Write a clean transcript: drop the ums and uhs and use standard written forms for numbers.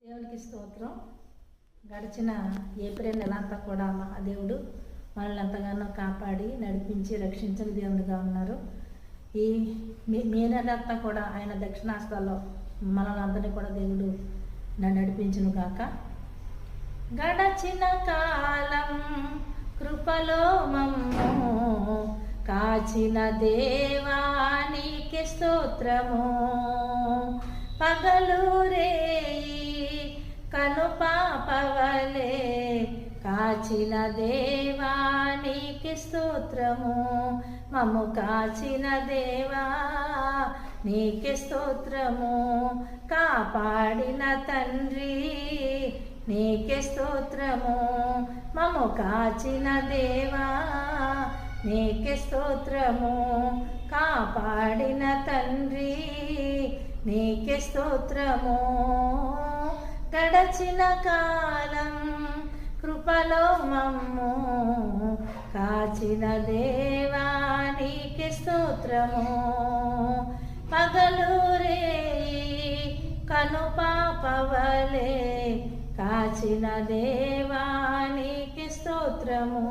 దేవునికి స్తోత్రం. గడిచిన ఏప్రిల్ నెల అంతా కూడా మహాదేవుడు మనల్ని ఎంతగానో కాపాడి నడిపించి రక్షించిన దేవునిగా ఉన్నారు. ఈ మే నెల అంతా కూడా ఆయన దక్షిణాస్తాలో మనల్ని అందరినీ కూడా దేవుడు నడిపించును గాక. గడచిన కాలం కృపలో మమ్ము కాచిన దేవానికి స్తోత్రము. పగలు రేయి కనుపాపవలే కాచిన దేవానికి స్తోత్రము. మమ్ము కాచిన దేవా నీకే స్తోత్రము. కాపాడిన తండ్రి నీకే స్తోత్రము. మమ్ము కాచిన దేవా నీకే స్తోత్రము. కాపాడిన తండ్రి నీకే స్తోత్రము. గడచిన కాలం కృపలో మమ్ము కాచిన దేవా నీకే స్తోత్రము. పగలు రేయి కనుపాపవలే కాచిన దేవా నీకే స్తోత్రము.